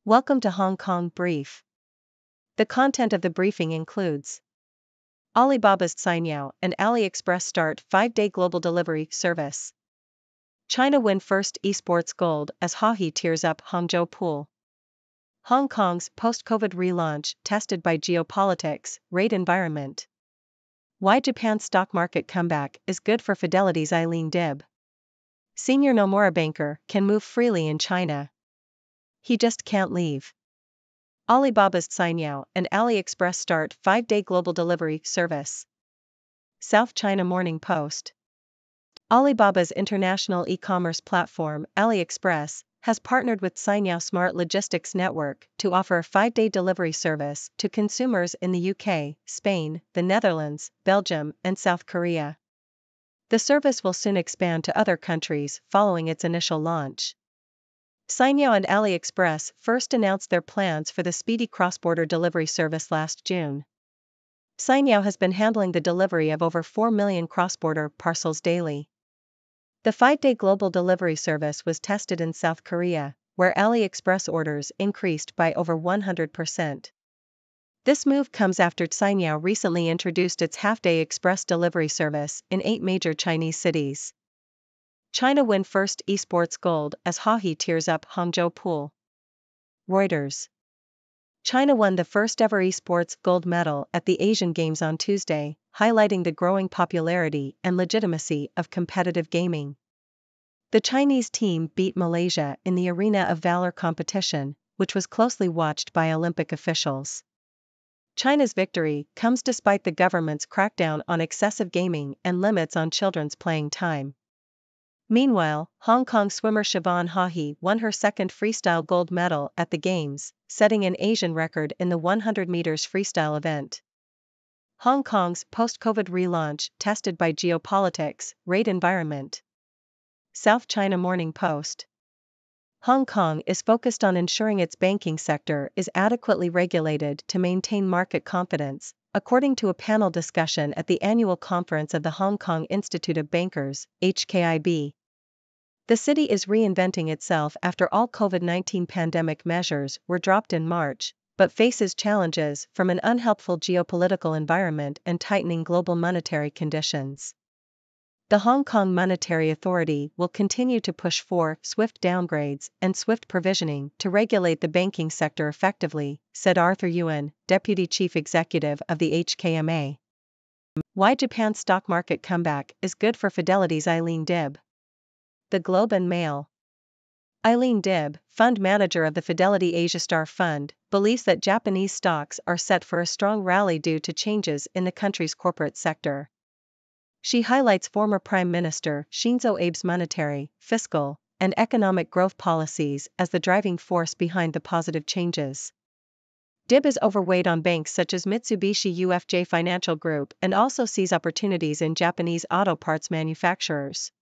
Welcome to Hong Kong Brief. The content of the briefing includes Alibaba's Cainiao and AliExpress start 5-day global delivery service. China win first esports gold as Hahi tears up Hangzhou pool. Hong Kong's post-COVID relaunch tested by geopolitics, rate environment. Why Japan's stock market comeback is good for Fidelity's Eileen Dib. Senior Nomura banker can move freely in China. He just can't leave. Alibaba's Cainiao and AliExpress start 5-day global delivery service. South China Morning Post. Alibaba's international e-commerce platform, AliExpress, has partnered with Cainiao Smart Logistics Network to offer a 5-day delivery service to consumers in the UK, Spain, the Netherlands, Belgium, and South Korea. The service will soon expand to other countries following its initial launch. Cainiao and AliExpress first announced their plans for the speedy cross-border delivery service last June. Cainiao has been handling the delivery of over 4 million cross-border parcels daily. The 5-day global delivery service was tested in South Korea, where AliExpress orders increased by over 100%. This move comes after Cainiao recently introduced its half-day express delivery service in 8 major Chinese cities. China win first esports gold as Hahi tears up Hangzhou pool. Reuters. China won the first ever esports gold medal at the Asian Games on Tuesday, highlighting the growing popularity and legitimacy of competitive gaming. The Chinese team beat Malaysia in the Arena of Valor competition, which was closely watched by Olympic officials. China's victory comes despite the government's crackdown on excessive gaming and limits on children's playing time. Meanwhile, Hong Kong swimmer Siobhan Hahi won her second freestyle gold medal at the Games, setting an Asian record in the 100 meters freestyle event. Hong Kong's post-COVID relaunch tested by geopolitics, rate environment. South China Morning Post. Hong Kong is focused on ensuring its banking sector is adequately regulated to maintain market confidence, according to a panel discussion at the annual conference of the Hong Kong Institute of Bankers, HKIB. The city is reinventing itself after all COVID-19 pandemic measures were dropped in March, but faces challenges from an unhelpful geopolitical environment and tightening global monetary conditions. The Hong Kong Monetary Authority will continue to push for swift downgrades and swift provisioning to regulate the banking sector effectively, said Arthur Yuan, Deputy Chief Executive of the HKMA. Why Japan's stock market comeback is good for Fidelity's Eileen Dib. The Globe and Mail. Eileen Dib, fund manager of the Fidelity Asia Star Fund, believes that Japanese stocks are set for a strong rally due to changes in the country's corporate sector. She highlights former Prime Minister Shinzo Abe's monetary, fiscal, and economic growth policies as the driving force behind the positive changes. Dib is overweight on banks such as Mitsubishi UFJ Financial Group and also sees opportunities in Japanese auto parts manufacturers.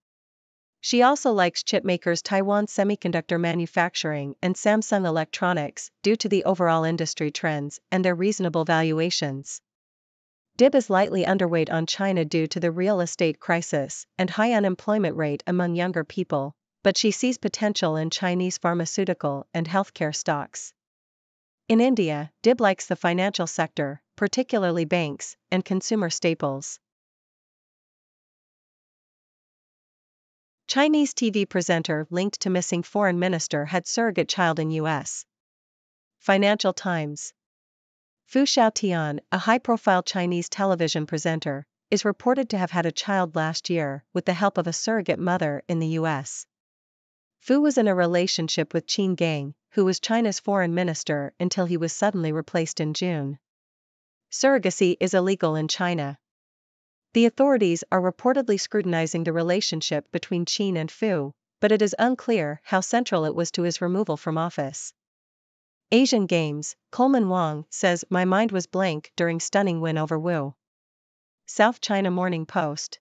She also likes chipmakers Taiwan Semiconductor Manufacturing and Samsung Electronics due to the overall industry trends and their reasonable valuations. Dib is lightly underweight on China due to the real estate crisis and high unemployment rate among younger people, but she sees potential in Chinese pharmaceutical and healthcare stocks. In India, Dib likes the financial sector, particularly banks and consumer staples. Chinese TV presenter linked to missing foreign minister had surrogate child in U.S. Financial Times. Fu Xiaotian, a high-profile Chinese television presenter, is reported to have had a child last year with the help of a surrogate mother in the U.S. Fu was in a relationship with Qin Gang, who was China's foreign minister until he was suddenly replaced in June. Surrogacy is illegal in China. The authorities are reportedly scrutinizing the relationship between Qin and Fu, but it is unclear how central it was to his removal from office. Asian Games, Coleman Wong says my mind was blank during stunning win over Wu. South China Morning Post.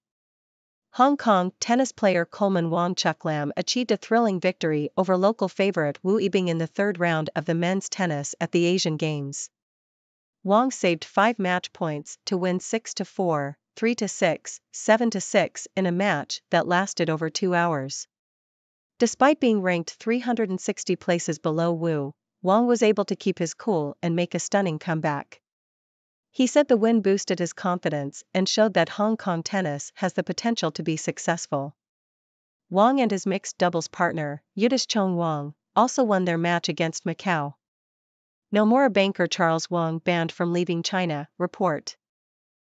Hong Kong tennis player Coleman Wong Chuk Lam achieved a thrilling victory over local favorite Wu Yibing in the third round of the men's tennis at the Asian Games. Wong saved 5 match points to win 6-4, 3-6, 7-6 in a match that lasted over 2 hours. Despite being ranked 360 places below Wu, Wang was able to keep his cool and make a stunning comeback. He said the win boosted his confidence and showed that Hong Kong tennis has the potential to be successful. Wang and his mixed doubles partner, Yudichong Wang, also won their match against Macau. Nomura banker Charles Wang banned from leaving China, report.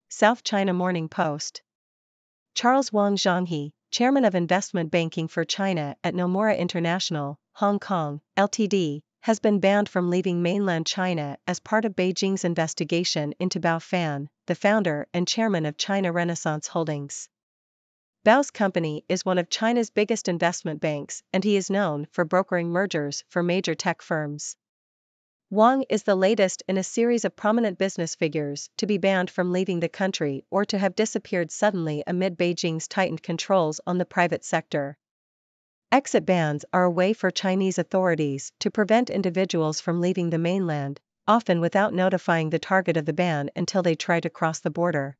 South China Morning Post. Charles Wang Zhonghe, chairman of investment banking for China at Nomura International, Hong Kong, Ltd., has been banned from leaving mainland China as part of Beijing's investigation into Bao Fan, the founder and chairman of China Renaissance Holdings. Bao's company is one of China's biggest investment banks, and he is known for brokering mergers for major tech firms. Wang is the latest in a series of prominent business figures to be banned from leaving the country or to have disappeared suddenly amid Beijing's tightened controls on the private sector. Exit bans are a way for Chinese authorities to prevent individuals from leaving the mainland, often without notifying the target of the ban until they try to cross the border.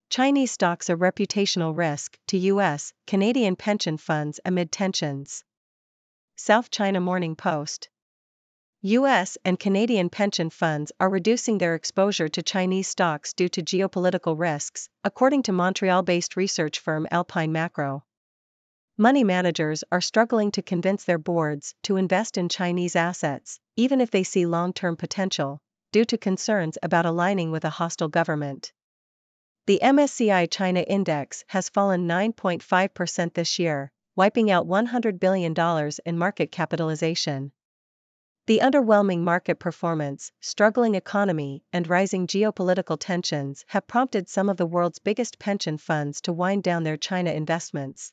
Chinese stocks a reputational risk to U.S., Canadian pension funds amid tensions. South China Morning Post. U.S. and Canadian pension funds are reducing their exposure to Chinese stocks due to geopolitical risks, according to Montreal-based research firm Alpine Macro. Money managers are struggling to convince their boards to invest in Chinese assets, even if they see long-term potential, due to concerns about aligning with a hostile government. The MSCI China Index has fallen 9.5% this year, wiping out $100 billion in market capitalization. The underwhelming market performance, struggling economy, and rising geopolitical tensions have prompted some of the world's biggest pension funds to wind down their China investments.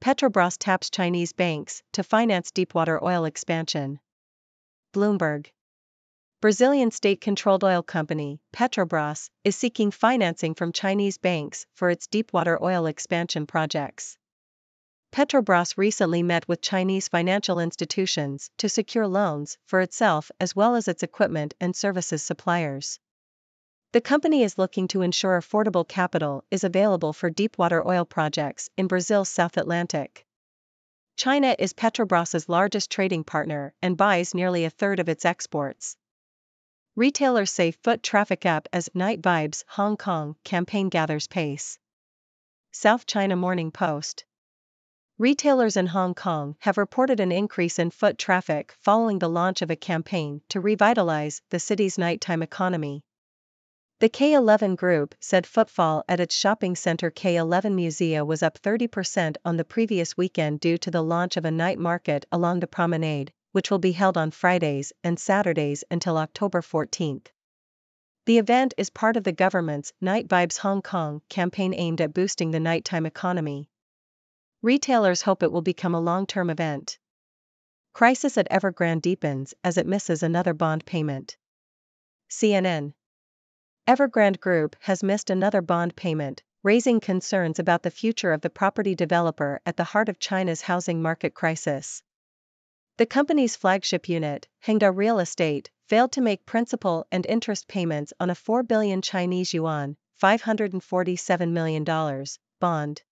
Petrobras taps Chinese banks to finance deepwater oil expansion. Bloomberg. Brazilian state-controlled oil company, Petrobras, is seeking financing from Chinese banks for its deepwater oil expansion projects. Petrobras recently met with Chinese financial institutions to secure loans for itself as well as its equipment and services suppliers. The company is looking to ensure affordable capital is available for deepwater oil projects in Brazil's South Atlantic. China is Petrobras's largest trading partner and buys nearly a third of its exports. Retailers say foot traffic up as Night Vibes Hong Kong campaign gathers pace. South China Morning Post. Retailers in Hong Kong have reported an increase in foot traffic following the launch of a campaign to revitalize the city's nighttime economy. The K11 Group said footfall at its shopping center K11 Musea was up 30% on the previous weekend due to the launch of a night market along the promenade, which will be held on Fridays and Saturdays until October 14. The event is part of the government's Night Vibes Hong Kong campaign aimed at boosting the nighttime economy. Retailers hope it will become a long-term event. Crisis at Evergrande deepens as it misses another bond payment. CNN. Evergrande Group has missed another bond payment, raising concerns about the future of the property developer at the heart of China's housing market crisis. The company's flagship unit, Hengda Real Estate, failed to make principal and interest payments on a 4 billion Chinese yuan $547 million bond.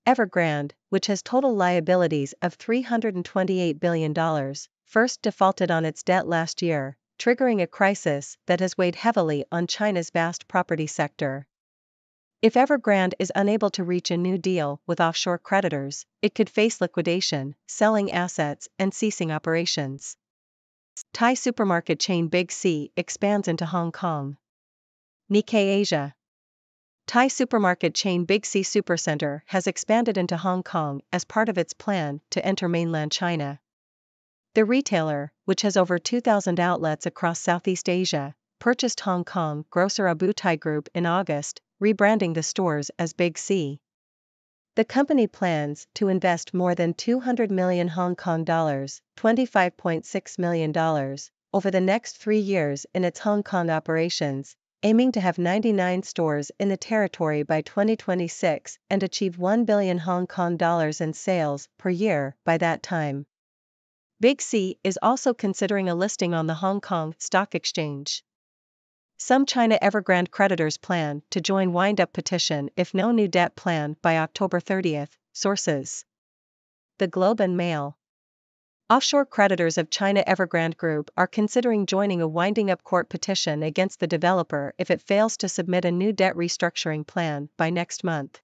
Evergrande, which has total liabilities of $328 billion, first defaulted on its debt last year, triggering a crisis that has weighed heavily on China's vast property sector. If Evergrande is unable to reach a new deal with offshore creditors, it could face liquidation, selling assets, and ceasing operations. Thai supermarket chain Big C expands into Hong Kong. Nikkei Asia. Thai supermarket chain Big C Supercenter has expanded into Hong Kong as part of its plan to enter mainland China. The retailer, which has over 2,000 outlets across Southeast Asia, purchased Hong Kong grocer Abu Thai Group in August, rebranding the stores as Big C. The company plans to invest more than 200 million Hong Kong dollars, $25.6 million, over the next 3 years in its Hong Kong operations, aiming to have 99 stores in the territory by 2026 and achieve 1 billion Hong Kong dollars in sales per year by that time. Big C is also considering a listing on the Hong Kong Stock Exchange. Some China Evergrande creditors plan to join wind-up petition if no new debt plan by October 30, sources. The Globe and Mail. Offshore creditors of China Evergrande Group are considering joining a winding-up court petition against the developer if it fails to submit a new debt restructuring plan by next month.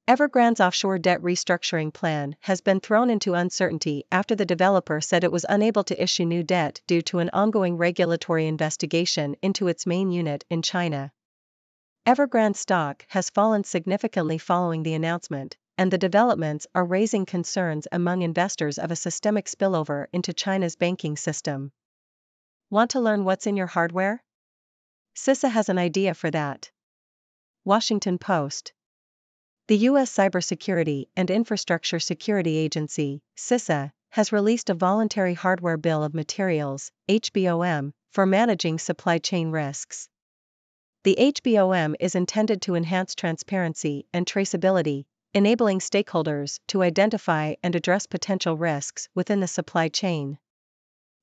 Evergrande's offshore debt restructuring plan has been thrown into uncertainty after the developer said it was unable to issue new debt due to an ongoing regulatory investigation into its main unit in China. Evergrande stock has fallen significantly following the announcement, and the developments are raising concerns among investors of a systemic spillover into China's banking system. Want to learn what's in your hardware? CISA has an idea for that. Washington Post. The U.S. Cybersecurity and Infrastructure Security Agency, CISA, has released a voluntary hardware bill of materials, HBOM, for managing supply chain risks. The HBOM is intended to enhance transparency and traceability, enabling stakeholders to identify and address potential risks within the supply chain.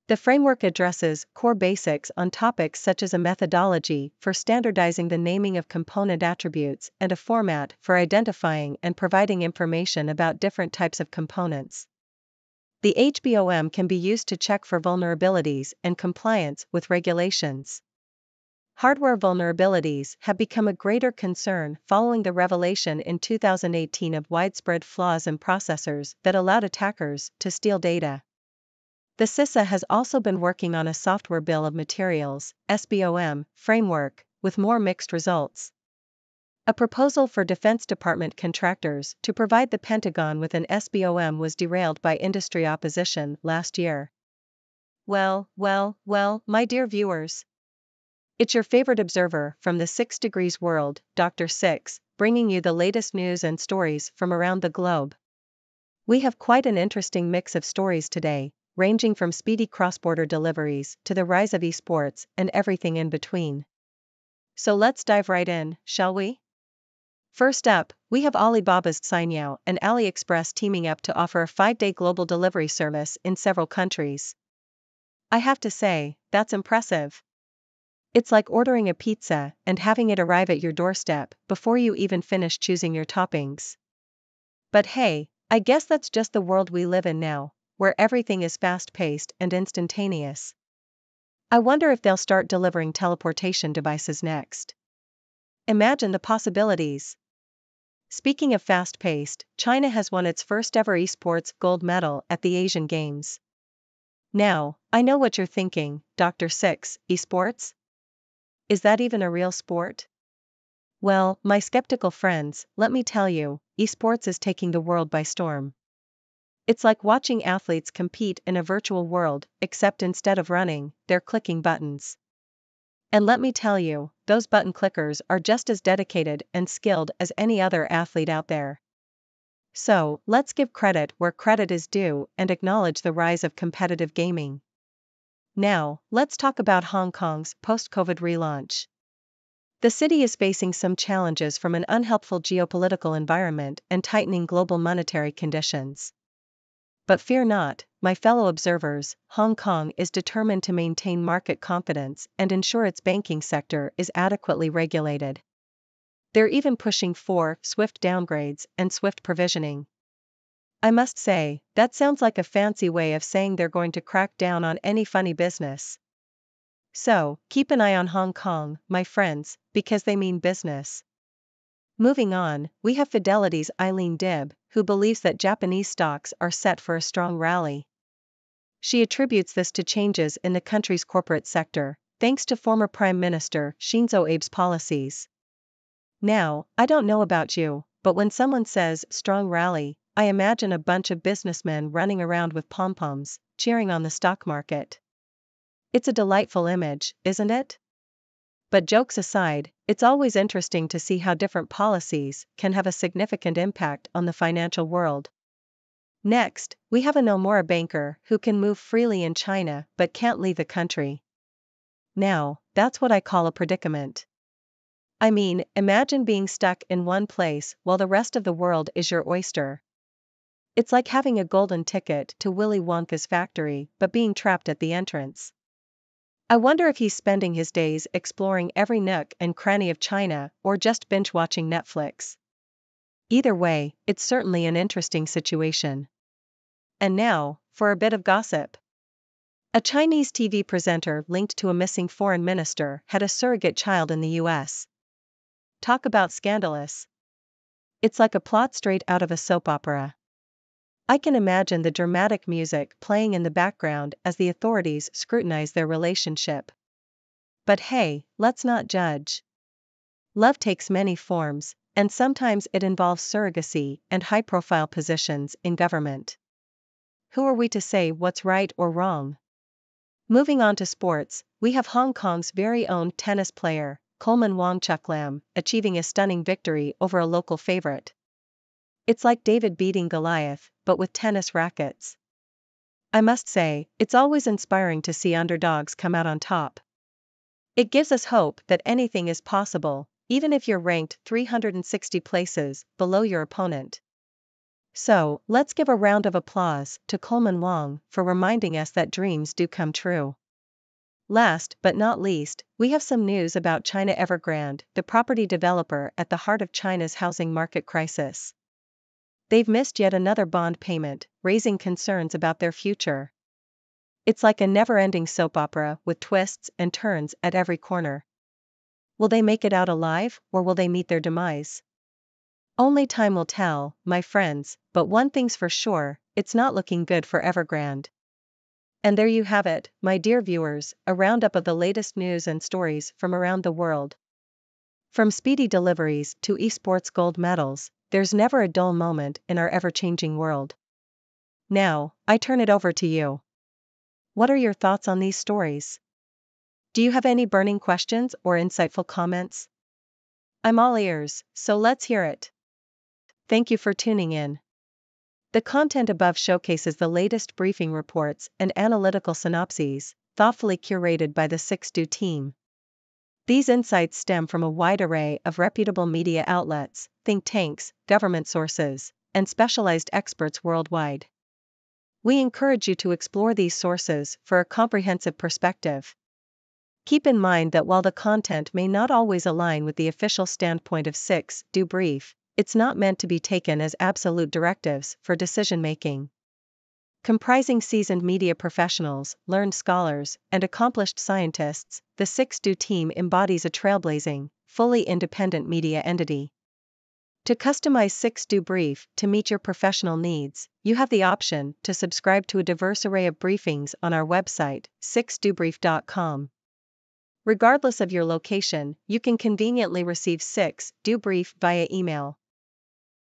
The framework addresses core basics on topics such as a methodology for standardizing the naming of component attributes and a format for identifying and providing information about different types of components. The HBOM can be used to check for vulnerabilities and compliance with regulations. Hardware vulnerabilities have become a greater concern following the revelation in 2018 of widespread flaws in processors that allowed attackers to steal data. The CISA has also been working on a software bill of materials, SBOM, framework, with more mixed results. A proposal for Defense Department contractors to provide the Pentagon with an SBOM was derailed by industry opposition last year. Well, my dear viewers. It's your favorite observer from the 6 Degrees World, Dr. Six, bringing you the latest news and stories from around the globe. We have quite an interesting mix of stories today, ranging from speedy cross-border deliveries to the rise of esports and everything in between. So let's dive right in, shall we? First up, we have Alibaba's Cainiao and AliExpress teaming up to offer a 5-day global delivery service in several countries. I have to say, that's impressive. It's like ordering a pizza and having it arrive at your doorstep before you even finish choosing your toppings. But hey, I guess that's just the world we live in now, where everything is fast-paced and instantaneous. I wonder if they'll start delivering teleportation devices next. Imagine the possibilities. Speaking of fast-paced, China has won its first ever esports gold medal at the Asian Games. Now, I know what you're thinking, Dr. Six, esports? Is that even a real sport? Well, my skeptical friends, let me tell you, esports is taking the world by storm. It's like watching athletes compete in a virtual world, except instead of running, they're clicking buttons. And let me tell you, those button clickers are just as dedicated and skilled as any other athlete out there. So, let's give credit where credit is due and acknowledge the rise of competitive gaming. Now, let's talk about Hong Kong's post-COVID relaunch. The city is facing some challenges from an unhelpful geopolitical environment and tightening global monetary conditions. But fear not, my fellow observers, Hong Kong is determined to maintain market confidence and ensure its banking sector is adequately regulated. They're even pushing for swift downgrades and swift provisioning. I must say, that sounds like a fancy way of saying they're going to crack down on any funny business. So, keep an eye on Hong Kong, my friends, because they mean business. Moving on, we have Fidelity's Eileen Dibb, who believes that Japanese stocks are set for a strong rally. She attributes this to changes in the country's corporate sector, thanks to former Prime Minister Shinzo Abe's policies. Now, I don't know about you, but when someone says strong rally, I imagine a bunch of businessmen running around with pom-poms, cheering on the stock market. It's a delightful image, isn't it? But jokes aside, it's always interesting to see how different policies can have a significant impact on the financial world. Next, we have a Nomura banker who can move freely in China but can't leave the country. Now, that's what I call a predicament. I mean, imagine being stuck in one place while the rest of the world is your oyster. It's like having a golden ticket to Willy Wonka's factory but being trapped at the entrance. I wonder if he's spending his days exploring every nook and cranny of China or just binge-watching Netflix. Either way, it's certainly an interesting situation. And now, for a bit of gossip. A Chinese TV presenter linked to a missing foreign minister had a surrogate child in the US. Talk about scandalous. It's like a plot straight out of a soap opera. I can imagine the dramatic music playing in the background as the authorities scrutinize their relationship. But hey, let's not judge. Love takes many forms, and sometimes it involves surrogacy and high-profile positions in government. Who are we to say what's right or wrong? Moving on to sports, we have Hong Kong's very own tennis player, Coleman Wong-Chuk-Lam, achieving a stunning victory over a local favorite. It's like David beating Goliath, but with tennis rackets. I must say, it's always inspiring to see underdogs come out on top. It gives us hope that anything is possible, even if you're ranked 360 places below your opponent. So, let's give a round of applause to Coleman Wong for reminding us that dreams do come true. Last but not least, we have some news about China Evergrande, the property developer at the heart of China's housing market crisis. They've missed yet another bond payment, raising concerns about their future. It's like a never-ending soap opera with twists and turns at every corner. Will they make it out alive, or will they meet their demise? Only time will tell, my friends, but one thing's for sure, it's not looking good for Evergrande. And there you have it, my dear viewers, a roundup of the latest news and stories from around the world. From speedy deliveries to esports gold medals, there's never a dull moment in our ever-changing world. Now, I turn it over to you. What are your thoughts on these stories? Do you have any burning questions or insightful comments? I'm all ears, so let's hear it. Thank you for tuning in. The content above showcases the latest briefing reports and analytical synopses, thoughtfully curated by the 6Do team. These insights stem from a wide array of reputable media outlets, think tanks, government sources, and specialized experts worldwide. We encourage you to explore these sources for a comprehensive perspective. Keep in mind that while the content may not always align with the official standpoint of 6Do Brief, it's not meant to be taken as absolute directives for decision-making. Comprising seasoned media professionals, learned scholars, and accomplished scientists, the 6Do team embodies a trailblazing, fully independent media entity. To customize 6Do Brief to meet your professional needs, you have the option to subscribe to a diverse array of briefings on our website, 6dobrief.com. Regardless of your location, you can conveniently receive 6Do Brief via email.